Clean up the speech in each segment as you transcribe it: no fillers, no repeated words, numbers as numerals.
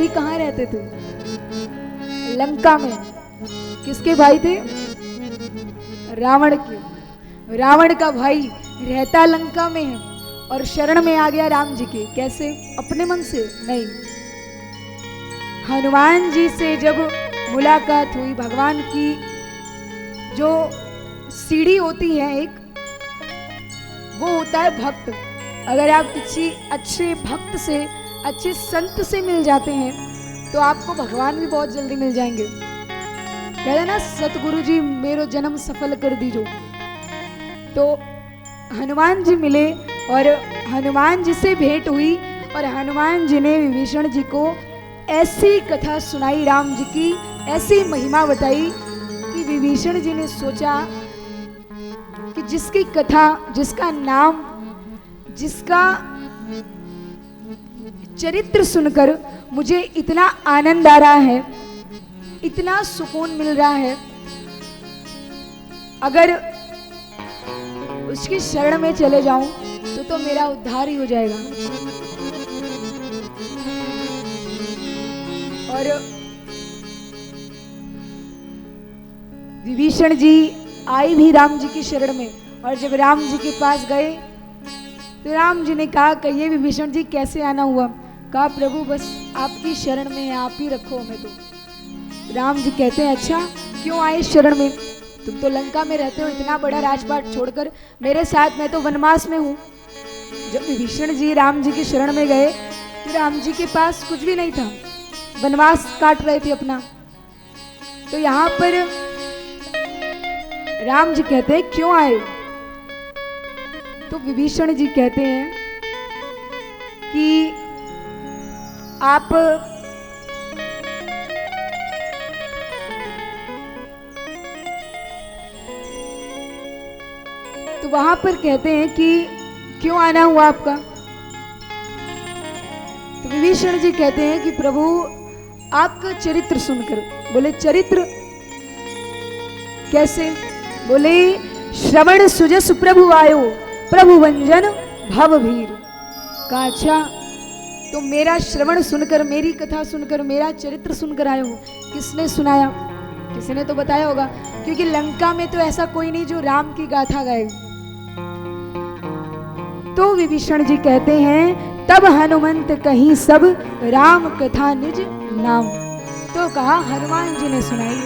जी कहाँ रहते थे? लंका में। किसके भाई थे? रावण के। रावण का भाई रहता लंका में है और शरण में आ गया राम जी के। कैसे? अपने मन से नहीं, हनुमान जी से जब मुलाकात हुई, भगवान की जो सीढ़ी होती है एक, वो होता है भक्त। अगर आप किसी अच्छे भक्त से, अच्छे संत से मिल जाते हैं तो आपको भगवान भी बहुत जल्दी मिल जाएंगे। कहते ना, सतगुरु जी मेरो जन्म सफल कर दीजो। तो हनुमान जी मिले और हनुमान जी से भेंट हुई और हनुमान जी ने विभीषण जी को ऐसी कथा सुनाई, राम जी की ऐसी महिमा बताई कि विभीषण जी ने सोचा कि जिसकी कथा, जिसका नाम, जिसका चरित्र सुनकर मुझे इतना आनंद आ रहा है, इतना सुकून मिल रहा है, अगर उसकी शरण में चले जाऊं तो मेरा उद्धार ही हो जाएगा। और विभीषण जी आए भी राम जी की शरण में, और जब राम जी के पास गए तो राम जी ने कहा, कहिए विभीषण जी कैसे आना हुआ? कहा, प्रभु बस आपकी शरण में है, आप ही रखो हमें। तो राम जी कहते हैं, अच्छा क्यों आए शरण में? तुम तो लंका में रहते हो, इतना बड़ा राजपाट छोड़कर मेरे साथ, मैं तो वनवास में हूँ। जब विभीषण जी राम जी की शरण में गए तो राम जी के पास कुछ भी नहीं था, वनवास काट रहे थे अपना। तो यहाँ पर राम जी कहते हैं, क्यों आए? तो विभीषण जी कहते हैं कि आप तो वहां पर कहते हैं कि क्यों आना हुआ आपका? तो विभीषण जी कहते हैं कि प्रभु आपका चरित्र सुनकर। बोले चरित्र कैसे? बोले श्रवण सुजस प्रभु आयो, प्रभु वंजन भवभीर। कहा, अच्छा तो मेरा श्रवण सुनकर, मेरी कथा सुनकर, मेरा चरित्र सुनकर आए हो। किसने सुनाया? किसी ने तो बताया होगा, क्योंकि लंका में तो ऐसा कोई नहीं जो राम की गाथा गाए। तो विभीषण जी कहते हैं, तब हनुमंत कहीं सब राम कथा निज नाम। तो कहा, हनुमान जी ने सुनाई।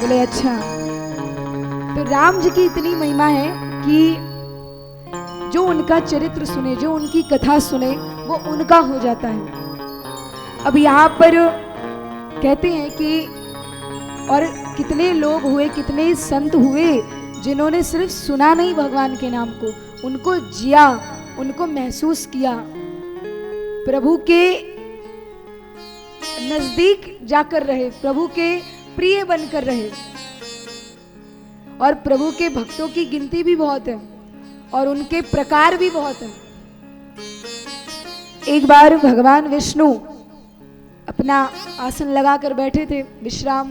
बोले अच्छा। तो राम जी की इतनी महिमा है कि जो उनका चरित्र सुने, जो उनकी कथा सुने, वो उनका हो जाता है। अब यहाँ पर कहते हैं कि और कितने लोग हुए, कितने संत हुए जिन्होंने सिर्फ सुना नहीं भगवान के नाम को, उनको जिया, उनको महसूस किया, प्रभु के नजदीक जाकर रहे, प्रभु के प्रिय बनकर रहे। और प्रभु के भक्तों की गिनती भी बहुत है और उनके प्रकार भी बहुत हैं। एक बार भगवान विष्णु अपना आसन लगाकर बैठे थे, विश्राम।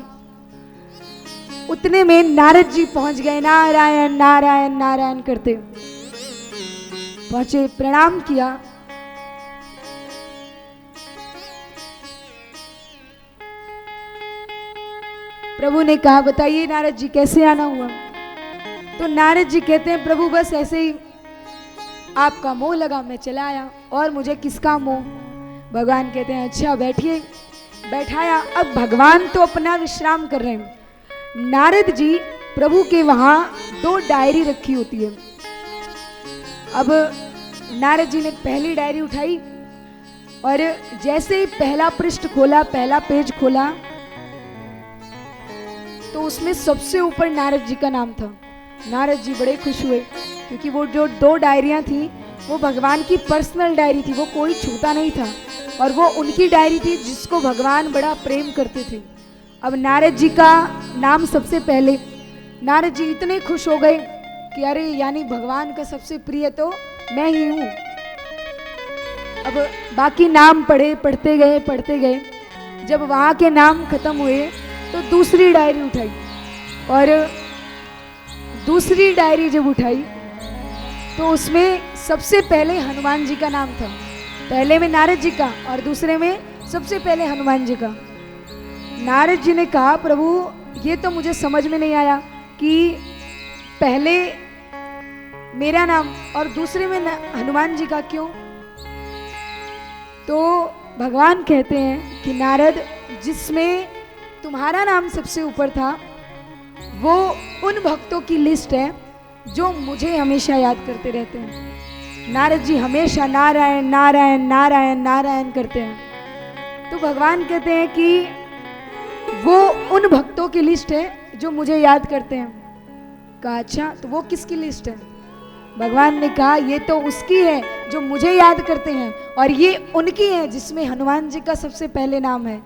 उतने में नारद जी पहुंच गए, नारायण नारायण नारायण करते पहुंचे, प्रणाम किया। प्रभु ने कहा, बताइए नारद जी कैसे आना हुआ? तो नारद जी कहते हैं, प्रभु बस ऐसे ही आपका मोह लगा, मैं चला आया, और मुझे किसका मोह? भगवान कहते हैं, अच्छा बैठिए। बैठाया। अब भगवान तो अपना विश्राम कर रहे हैं, नारद जी प्रभु के वहां 2 डायरी रखी होती है। अब नारद जी ने पहली डायरी उठाई और जैसे ही पहला पृष्ठ खोला, पहला पेज खोला, तो उसमें सबसे ऊपर नारद जी का नाम था। नारद जी बड़े खुश हुए, क्योंकि वो जो 2 डायरियां थी वो भगवान की पर्सनल डायरी थी, वो कोई छूता नहीं था, और वो उनकी डायरी थी जिसको भगवान बड़ा प्रेम करते थे। अब नारद जी का नाम सबसे पहले। नारद जी इतने खुश हो गए कि अरे यानी भगवान का सबसे प्रिय तो मैं ही हूँ। अब बाकी नाम पढ़ते गए। जब वहाँ के नाम खत्म हुए तो दूसरी डायरी उठाई, और दूसरी डायरी जब उठाई तो उसमें सबसे पहले हनुमान जी का नाम था। पहले में नारद जी का और दूसरे में सबसे पहले हनुमान जी का। नारद जी ने कहा प्रभु ये तो मुझे समझ में नहीं आया कि पहले मेरा नाम और दूसरे में हनुमान जी का क्यों। तो भगवान कहते हैं कि नारद, जिसमें तुम्हारा नाम सबसे ऊपर था वो उन भक्तों की लिस्ट है जो मुझे हमेशा याद करते रहते हैं। नारद जी हमेशा नारायण नारायण नारायण नारायण करते हैं। तो भगवान कहते हैं कि वो उन भक्तों की लिस्ट है जो मुझे याद करते हैं। कहा अच्छा, तो वो किसकी लिस्ट है? भगवान ने कहा ये तो उसकी है जो मुझे याद करते हैं, और ये उनकी है जिसमें हनुमान जी का सबसे पहले नाम है।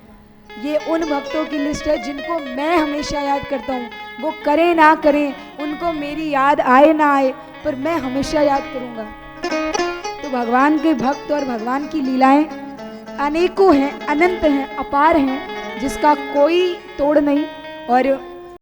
ये उन भक्तों की लिस्ट है जिनको मैं हमेशा याद करता हूँ। वो करें ना करें, उनको मेरी याद आए ना आए, पर मैं हमेशा याद करूँगा। तो भगवान के भक्त और भगवान की लीलाएं अनेकों हैं, अनंत हैं, अपार हैं, जिसका कोई तोड़ नहीं। और